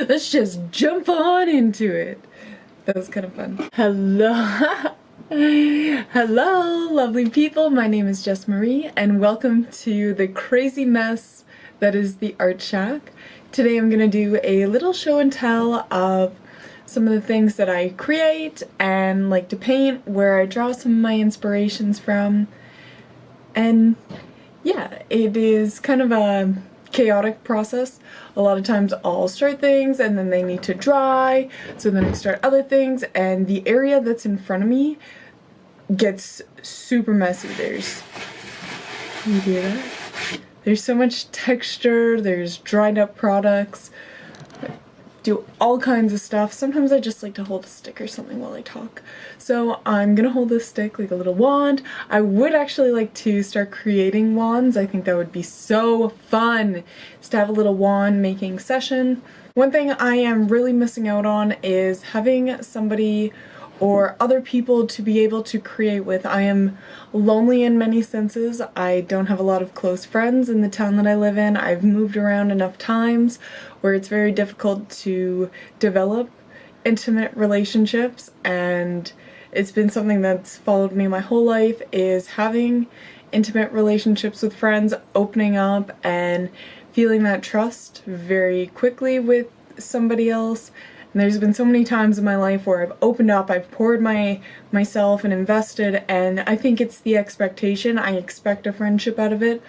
Let's just jump on into it. That was kind of fun. Hello. Hello, lovely people. My name is Jess Marie, and welcome to the crazy mess that is the Art Shack. Today I'm going to do a little show and tell of some of the things that I create and like to paint, where I draw some of my inspirations from. And yeah, it is kind of a chaotic process. A lot of times I'll start things and then they need to dry, so then I start other things, and the area that's in front of me gets super messy. You hear that? There's so much texture, there's dried up products, do all kinds of stuff. Sometimes I just like to hold a stick or something while I talk. So I'm gonna hold this stick like a little wand. I would actually like to start creating wands. I think that would be so fun, is to have a little wand making session. One thing I am really missing out on is having somebody or other people to be able to create with. I am lonely in many senses. I don't have a lot of close friends in the town that I live in. I've moved around enough times where it's very difficult to develop intimate relationships, and it's been something that's followed me my whole life, is having intimate relationships with friends, opening up and feeling that trust very quickly with somebody else. And there's been so many times in my life where I've opened up, I've poured myself and invested, and I think it's the expectation. I expect a friendship out of it,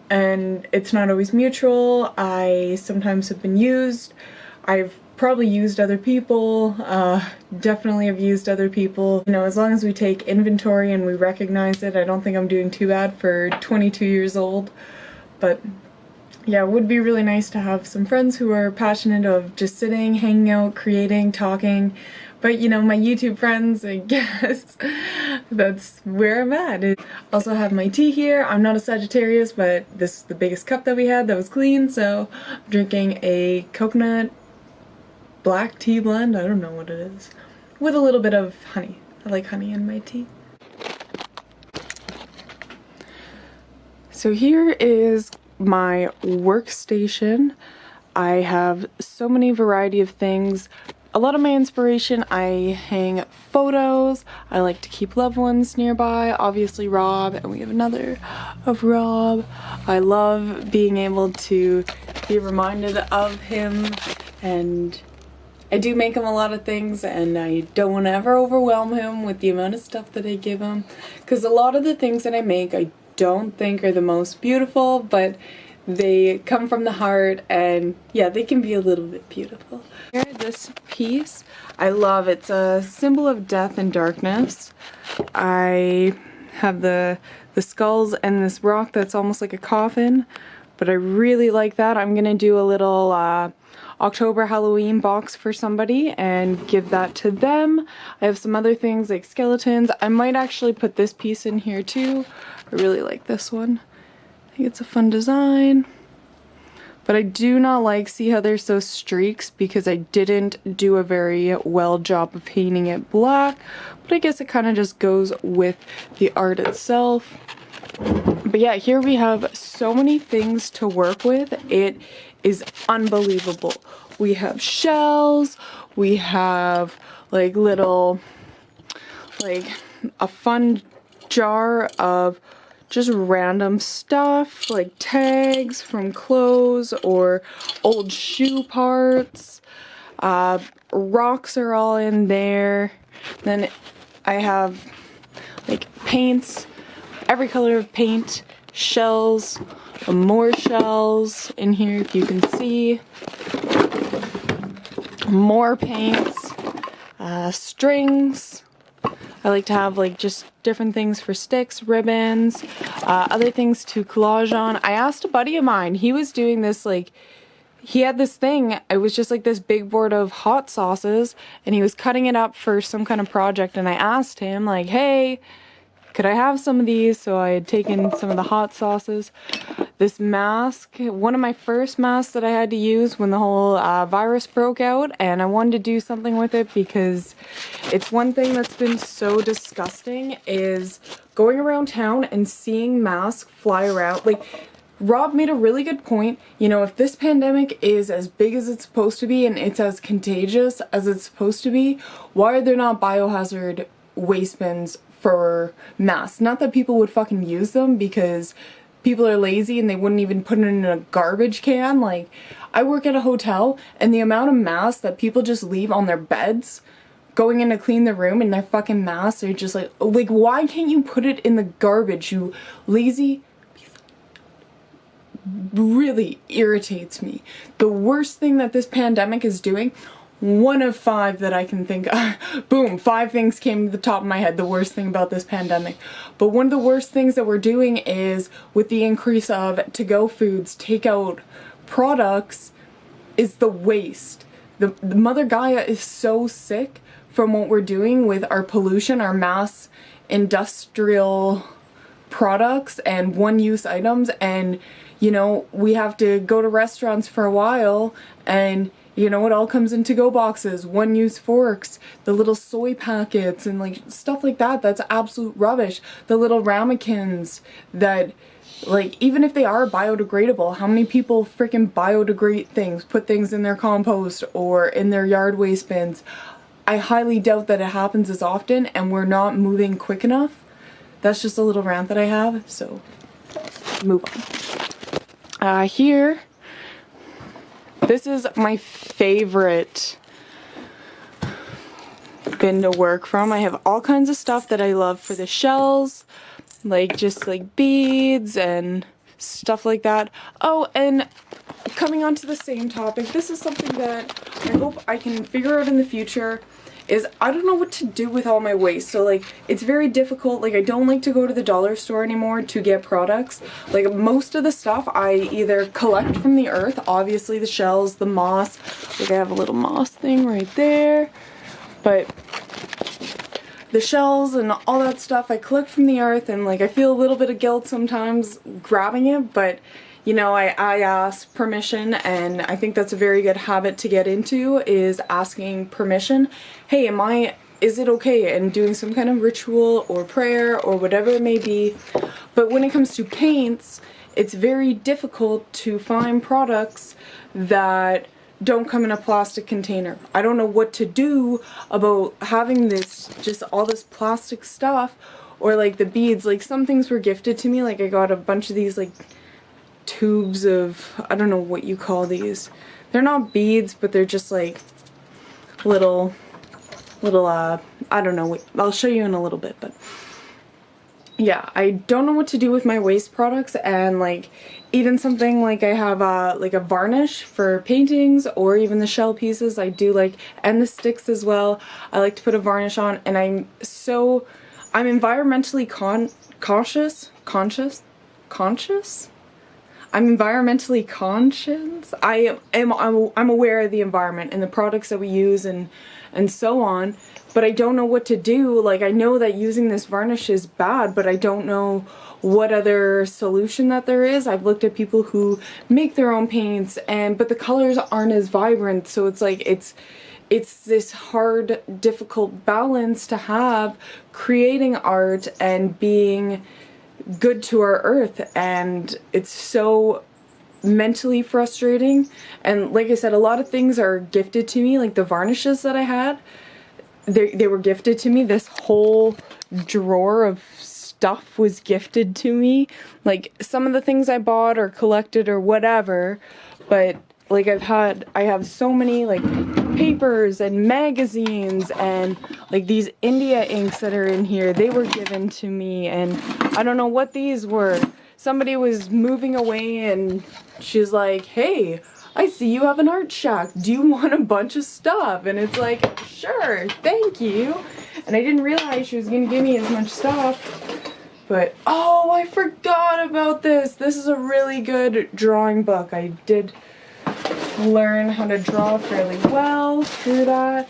and it's not always mutual. I sometimes have been used. I've probably used other people, definitely have used other people. You know, as long as we take inventory and we recognize it, I don't think I'm doing too bad for 22 years old. But yeah, it would be really nice to have some friends who are passionate of just sitting, hanging out, creating, talking. But you know, my YouTube friends, I guess that's where I'm at. I also have my tea here. I'm not a Sagittarius, but this is the biggest cup that we had that was clean, so I'm drinking a coconut black tea blend. I don't know what it is. With a little bit of honey. I like honey in my tea. So here is my workstation. I have so many variety of things. A lot of my inspiration, I hang photos. I like to keep loved ones nearby. Obviously Rob, and we have another of Rob. I love being able to be reminded of him, and I do make him a lot of things, and I don't want to ever overwhelm him with the amount of stuff that I give him, because a lot of the things that I make I don't think are the most beautiful, but they come from the heart, and yeah, they can be a little bit beautiful. Here, this piece, I love. It's a symbol of death and darkness. I have the skulls and this rock that's almost like a coffin, but I really like that. I'm gonna do a little October Halloween box for somebody and give that to them. I have some other things like skeletons. I might actually put this piece in here too. I really like this one. I think it's a fun design. But I do not like, see how there's those streaks, because I didn't do a very well job of painting it black. But I guess it kind of just goes with the art itself. But yeah, here we have so many things to work with. It is unbelievable. We have shells, we have like little, like a fun jar of just random stuff, like tags from clothes or old shoe parts. Rocks are all in there. Then I have like paints, every color of paint, shells, more shells in here if you can see, more paints, strings. I like to have like just different things for sticks, ribbons, other things to collage on. I asked a buddy of mine, he was doing this, like he had this thing, it was just like this big board of hot sauces, and he was cutting it up for some kind of project, and I asked him like, hey, could I have some of these? So I had taken some of the hot sauces. This mask, one of my first masks that I had to use when the whole virus broke out, and I wanted to do something with it because it's one thing that's been so disgusting, is going around town and seeing masks fly around. Like, Rob made a really good point. You know, if this pandemic is as big as it's supposed to be and it's as contagious as it's supposed to be, why are there not biohazard waste bins for masks? Not that people would fucking use them because people are lazy and they wouldn't even put it in a garbage can. Like, I work at a hotel and the amount of masks that people just leave on their beds going in to clean the room and their fucking masks are just like, why can't you put it in the garbage, you lazy? Really irritates me. The worst thing that this pandemic is doing, one of 5 that I can think of, boom, 5 things came to the top of my head, the worst thing about this pandemic. But one of the worst things that we're doing is, with the increase of to-go foods, takeout products, is the waste. The Mother Gaia is so sick from what we're doing with our pollution, our mass industrial products and one-use items, and you know, we have to go to restaurants for a while and you know, it all comes in to-go boxes, one-use forks, the little soy packets and like stuff like that. That's absolute rubbish. The little ramekins that, like, even if they are biodegradable, how many people freaking biodegrade things, put things in their compost or in their yard waste bins? I highly doubt that it happens as often and we're not moving quick enough. That's just a little rant that I have, so move on. Here, this is my favorite bin to work from. I have all kinds of stuff that I love for the shells, like just like beads and stuff like that. Oh, and coming on to the same topic, this is something that I hope I can figure out in the future, is I don't know what to do with all my waste. So like, it's very difficult. Like, I don't like to go to the dollar store anymore to get products. Like, most of the stuff I either collect from the earth, obviously the shells, the moss, like I have a little moss thing right there, but the shells and all that stuff I collect from the earth, and like I feel a little bit of guilt sometimes grabbing it, but you know, I ask permission, and I think that's a very good habit to get into, is asking permission. Hey, is it okay? And doing some kind of ritual or prayer or whatever it may be. But when it comes to paints, it's very difficult to find products that don't come in a plastic container. I don't know what to do about having this, just all this plastic stuff, or like the beads. Like, some things were gifted to me, like I got a bunch of these like tubes of, I don't know what you call these. They're not beads, but they're just like little I don't know, I'll show you in a little bit, but yeah, I don't know what to do with my waste products. And like, even something like I have like a varnish for paintings, or even the shell pieces I do like, and the sticks as well, I like to put a varnish on. And I'm environmentally conscious. I'm environmentally conscious. I'm aware of the environment and the products that we use and so on, but I don't know what to do. Like, I know that using this varnish is bad, but I don't know what other solution that there is. I've looked at people who make their own paints, but the colors aren't as vibrant, so it's like it's this hard, difficult balance to have, creating art and being good to our earth, and it's so mentally frustrating. And like I said, a lot of things are gifted to me, like the varnishes that I had, they were gifted to me. This whole drawer of stuff was gifted to me. Like, some of the things I bought or collected or whatever, but like I have so many like papers and magazines and like these India inks that are in here. They were given to me, and I don't know what these were. Somebody was moving away and she's like, hey, I see you have an art shack. Do you want a bunch of stuff? And it's like, sure, thank you. And I didn't realize she was gonna give me as much stuff. But, oh, I forgot about this. This is a really good drawing book. I did learn how to draw fairly well through that.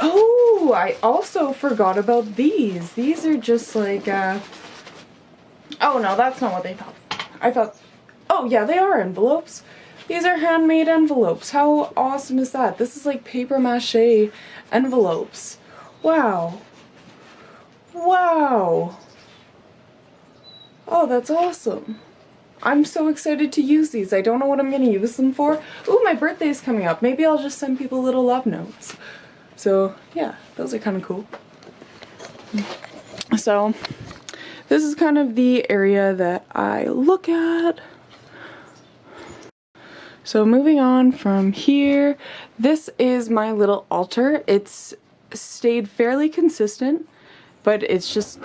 Oh, I also forgot about these. These are just like, oh no, that's not what they thought. I thought, oh yeah, they are envelopes. These are handmade envelopes. How awesome is that? This is like paper mache envelopes. Wow. Wow. Oh, that's awesome. I'm so excited to use these. I don't know what I'm gonna use them for. Ooh, my birthday's coming up. Maybe I'll just send people little love notes. So yeah, those are kind of cool. So this is kind of the area that I look at. So moving on from here, this is my little altar. It's stayed fairly consistent, but it's just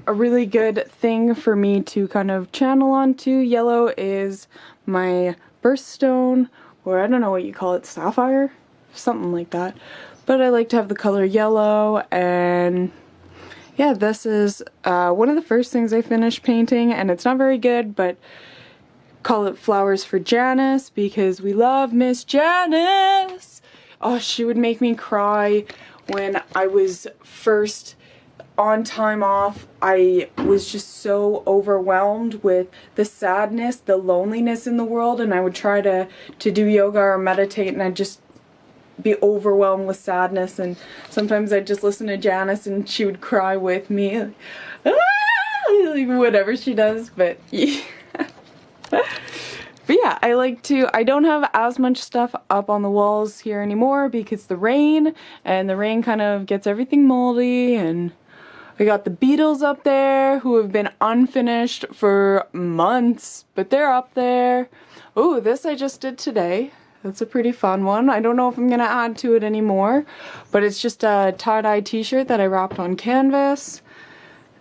a really good thing for me to kind of channel onto. Yellow is my birthstone, or I don't know what you call it, sapphire? Something like that. But I like to have the color yellow, and yeah, this is one of the first things I finished painting, and it's not very good, but call it Flowers for Janice because we love Miss Janice. Oh, she would make me cry when I was first on time off. I was just so overwhelmed with the sadness, the loneliness in the world, and I would try to do yoga or meditate, and I'd just be overwhelmed with sadness, and sometimes I'd just listen to Janice and she would cry with me, like, ah! Whatever she does, but yeah. But yeah, I don't have as much stuff up on the walls here anymore because the rain, and the rain kind of gets everything moldy, and we got the Beatles up there who have been unfinished for months, but they're up there. Oh, this I just did today. That's a pretty fun one. I don't know if I'm gonna add to it anymore, but it's just a tie-dye t-shirt that I wrapped on canvas.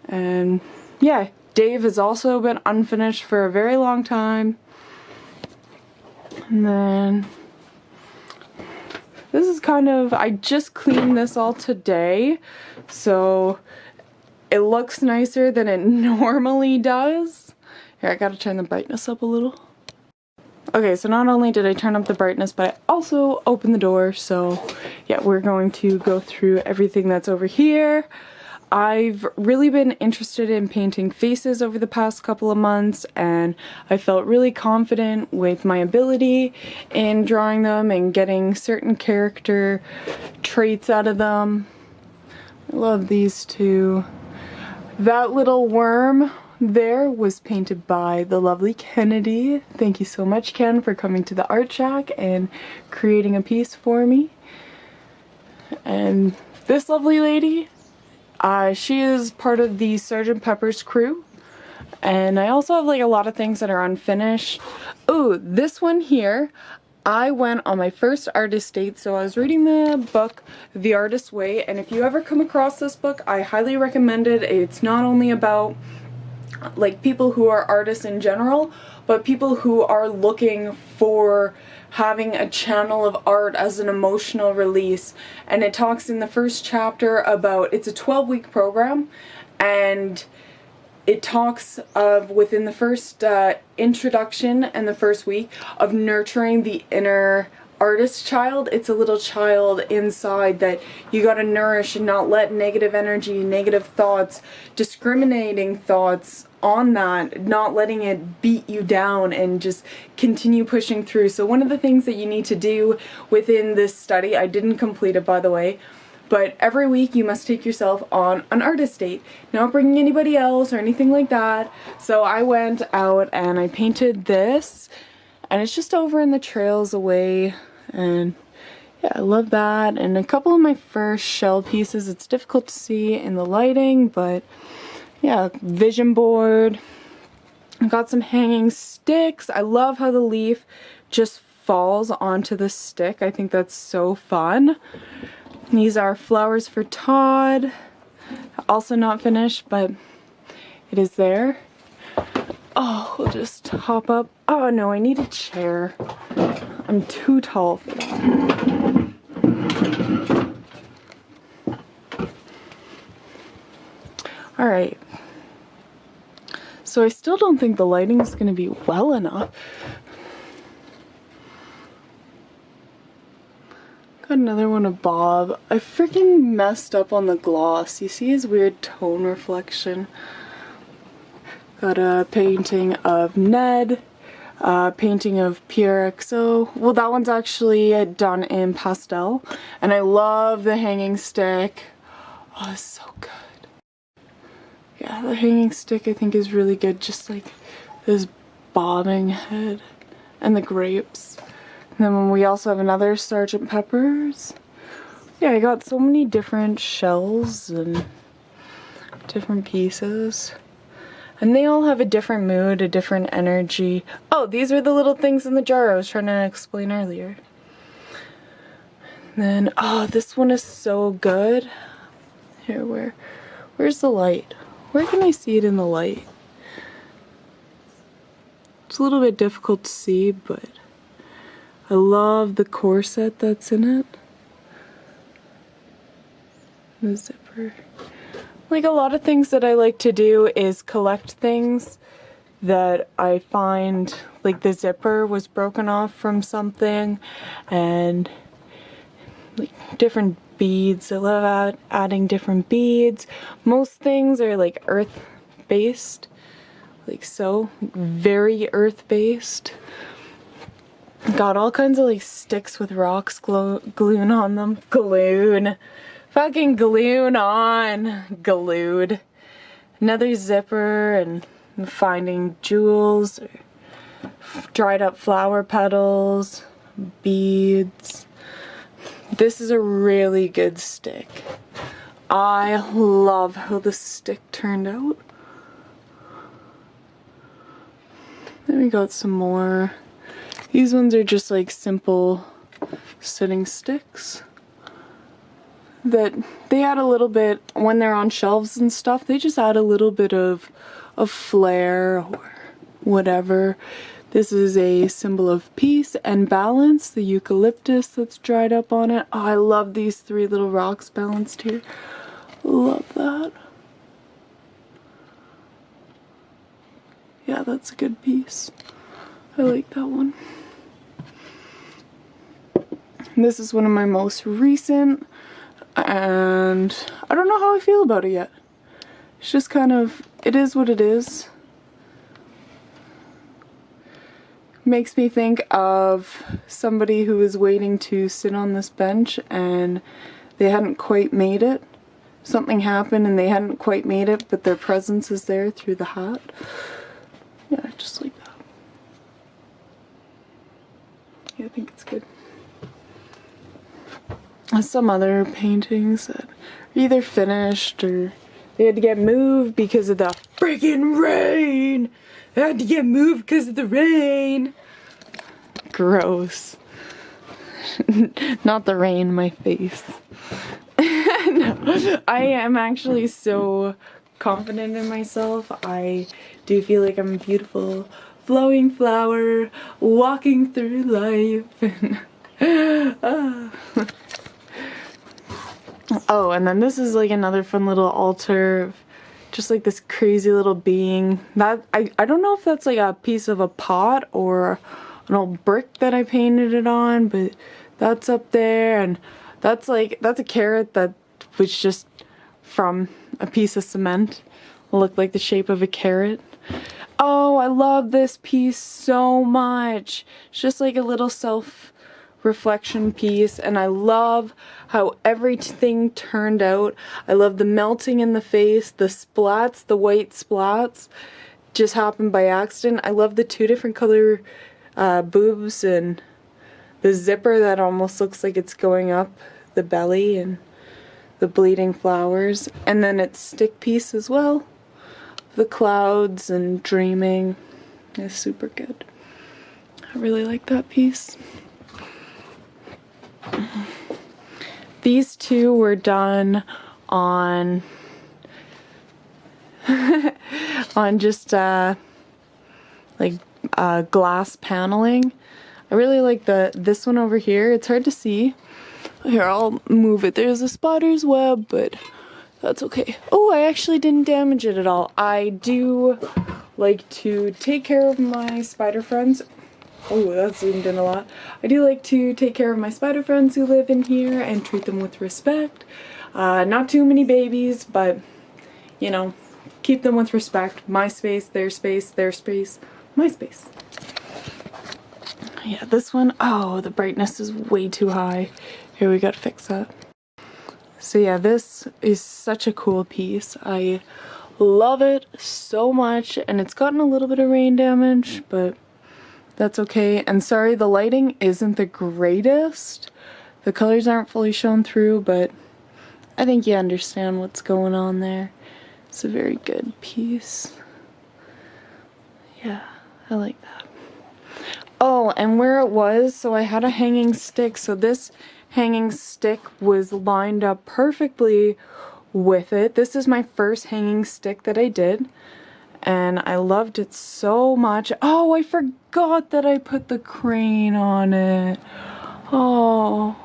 And yeah, Dave has also been unfinished for a very long time. And then this is kind of, I just cleaned this all today, so it looks nicer than it normally does. Here, I gotta turn the brightness up a little. Okay, so not only did I turn up the brightness, but I also opened the door, so yeah, we're going to go through everything that's over here. I've really been interested in painting faces over the past couple of months, and I felt really confident with my ability in drawing them and getting certain character traits out of them. I love these two. That little worm there was painted by the lovely Kennedy. Thank you so much, Ken, for coming to the Art Shack and creating a piece for me. And this lovely lady, she is part of the Sgt. Pepper's crew, and I also have like a lot of things that are unfinished. Oh, this one here, I went on my first artist date, so I was reading the book The Artist's Way, and if you ever come across this book, I highly recommend it. It's not only about like people who are artists in general, but people who are looking for having a channel of art as an emotional release. And it talks in the first chapter about, it's a 12-week program, and it talks of within the first introduction and the first week of nurturing the inner artist child. It's a little child inside that you gotta nourish and not let negative energy, negative thoughts, discriminating thoughts on that, not letting it beat you down, and just continue pushing through. So one of the things that you need to do within this study, I didn't complete it by the way, but every week you must take yourself on an artist date. Not bringing anybody else or anything like that. So I went out and I painted this, and it's just over in the trails away, and yeah, I love that. And a couple of my first shell pieces, it's difficult to see in the lighting, but yeah, vision board. I got some hanging sticks. I love how the leaf just falls onto the stick. I think that's so fun. These are Flowers for Todd. Also not finished, but it is there. Oh, we'll just hop up. Oh no, I need a chair. I'm too tall for that. Alright. So I still don't think the lighting is going to be well enough. Got another one of Bob. I freaking messed up on the gloss. You see his weird tone reflection. Got a painting of Ned. Painting of PRXO. Well, that one's actually done in pastel. And I love the hanging stick. Oh, it's so good. Yeah, the hanging stick I think is really good. Just like this bobbing head and the grapes. And then we also have another Sgt. Pepper's. Yeah, I got so many different shells and different pieces. And they all have a different mood, a different energy. Oh, these are the little things in the jar I was trying to explain earlier. Then, oh, this one is so good. Here, where's the light? Where can I see it in the light? It's a little bit difficult to see, but I love the corset that's in it. The zipper. Like, a lot of things that I like to do is collect things that I find, like the zipper was broken off from something, and like different beads. I love adding different beads. Most things are like earth based, like so, very earth based. Got all kinds of like sticks with rocks glued on them. Fucking glued on. Glued. Another zipper, and finding jewels, or dried up flower petals, beads. This is a really good stick. I love how the stick turned out. Then we got some more. These ones are just like simple sitting sticks that they add a little bit when they're on shelves and stuff. They just add a little bit of flair or whatever. This is a symbol of peace and balance, the eucalyptus that's dried up on it. Oh, I love these three little rocks balanced here. Love that. Yeah, that's a good piece. I like that one. This is one of my most recent, and I don't know how I feel about it yet. It's just kind of, it is what it is. Makes me think of somebody who was waiting to sit on this bench and they hadn't quite made it. Something happened and they hadn't quite made it, but their presence is there through the hat. Yeah, just like that. Yeah, I think it's good. Some other paintings that are either finished or they had to get moved because of the freaking rain. They had to get moved because of the rain. Gross. Not the rain, my face. No, I am actually so confident in myself. I do feel like I'm a beautiful flowing flower walking through life. Oh, and then this is like another fun little altar, just like this crazy little being. That I don't know if that's like a piece of a pot or an old brick that I painted it on, but that's up there, and that's a carrot that was just from a piece of cement. It looked like the shape of a carrot. Oh, I love this piece so much. It's just like a little self-reflection piece, and I love how everything turned out. I love the melting in the face, the splats, the white splats just happened by accident. I love the two different color boobs and the zipper that almost looks like it's going up the belly, and the bleeding flowers, and then its stick piece as well. The clouds and dreaming is super good. I really like that piece. These two were done on on just like glass paneling. I really like this one over here. It's hard to see. Here, I'll move it. There's a spider's web, but that's okay. Oh, I actually didn't damage it at all. I do like to take care of my spider friends. Oh, that zoomed in a lot. I do like to take care of my spider friends who live in here and treat them with respect. Not too many babies, but, you know, keep them with respect. My space, their space, their space, my space. Yeah, this one, oh, the brightness is way too high. Here, we gotta fix that. So yeah, this is such a cool piece. I Love it so much, and it's gotten a little bit of rain damage, but that's okay. And sorry, the lighting isn't the greatest. The colors aren't fully shown through, but I think you understand what's going on there. It's a very good piece. Yeah, I like that. Oh, and where it was, so I had a hanging stick, so this hanging stick was lined up perfectly with it. This is my first hanging stick that I did, and I loved it so much. Oh, I forgot that I put the crane on it. Oh,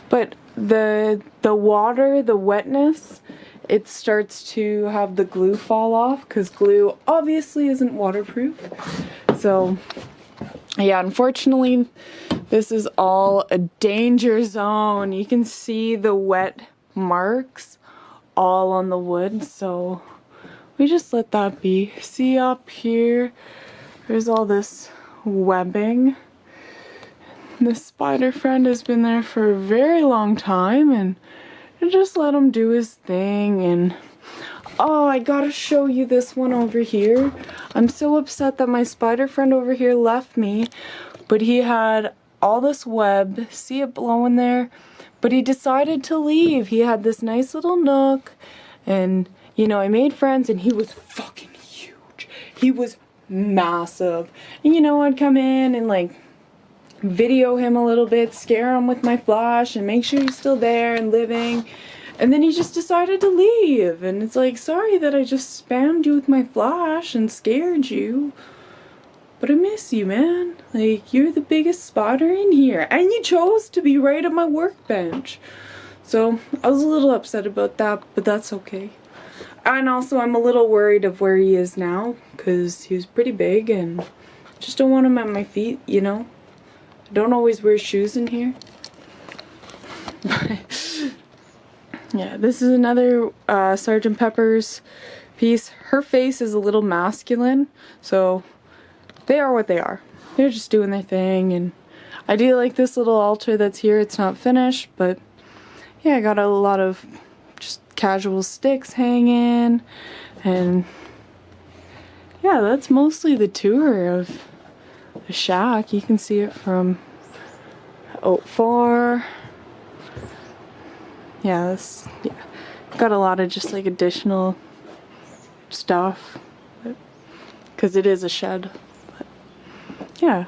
but the water, the wetness, it starts to have the glue fall off, because glue obviously isn't waterproof. So yeah, unfortunately this is all a danger zone. You can see the wet marks all on the wood, so we just let that be. See up here, there's all this webbing. This spider friend has been there for a very long time, and I just let him do his thing. And oh, I gotta show you this one over here. I'm so upset that my spider friend over here left me, but he had all this web, see it blowing there, but he decided to leave. He had this nice little nook, and you know, I made friends, and he was fucking huge. He was massive. And you know, I'd come in and like video him a little bit, scare him with my flash and make sure he's still there and living. And then he just decided to leave, and it's like, sorry that I just spammed you with my flash and scared you, but I miss you, man. Like, you're the biggest spider in here, and you chose to be right at my workbench. So I was a little upset about that, but that's okay. And also I'm a little worried of where he is now, because he was pretty big, and just don't want him at my feet, you know? I don't always wear shoes in here. Yeah, this is another Sgt. Pepper's piece. Her face is a little masculine, so they are what they are. They're just doing their thing, and I do like this little altar that's here. It's not finished, but yeah, I got a lot of just casual sticks hanging, and yeah, that's mostly the tour of the shack. You can see it from out far. Yeah, got a lot of just like additional stuff, because it is a shed. But yeah,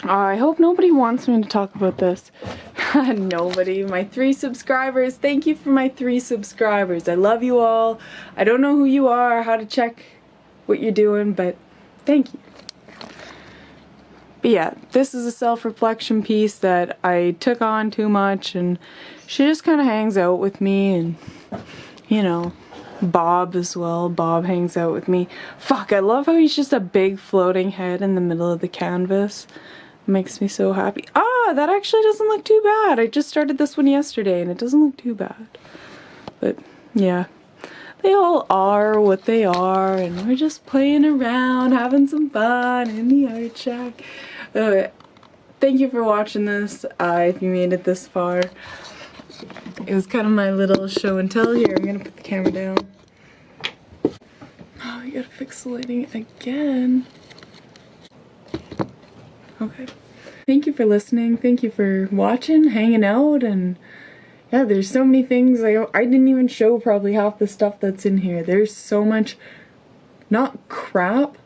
I hope nobody wants me to talk about this. Nobody. My 3 subscribers. Thank you for my 3 subscribers. I love you all. I don't know who you are, how to check what you're doing, but thank you. But yeah, this is a self-reflection piece that I took on too much, and she just kind of hangs out with me, and you know, Bob as well. Bob hangs out with me. Fuck, I love how he's just a big floating head in the middle of the canvas. It makes me so happy. Ah, that actually doesn't look too bad. I just started this one yesterday, and it doesn't look too bad. But yeah, they all are what they are, and we're just playing around, having some fun in the art shack. Thank you for watching this, if you made it this far. It was kind of my little show and tell. Here, I'm gonna put the camera down. Oh, you gotta fix the lighting again. Okay. Thank you for listening. Thank you for watching, hanging out, and yeah, there's so many things. I didn't even show probably half the stuff that's in here. There's so much, not crap.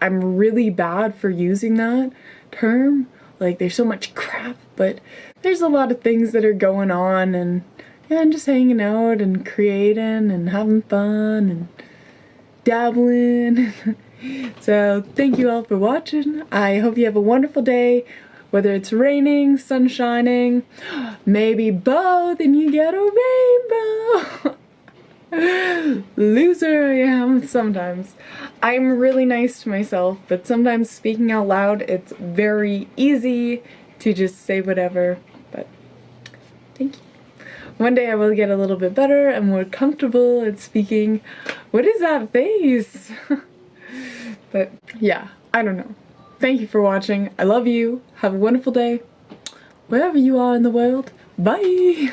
I'm really bad for using that term. Like, there's so much crap, but there's a lot of things that are going on, and yeah, I'm just hanging out and creating and having fun and dabbling. So thank you all for watching. I hope you have a wonderful day, whether it's raining, sun shining, maybe both, and you get a rainbow. Loser I am sometimes. I'm really nice to myself, but sometimes speaking out loud, it's very easy to just say whatever, but thank you. One day I will get a little bit better and more comfortable at speaking. What is that face? But yeah, I don't know. Thank you for watching. I love you. Have a wonderful day. Wherever you are in the world. Bye!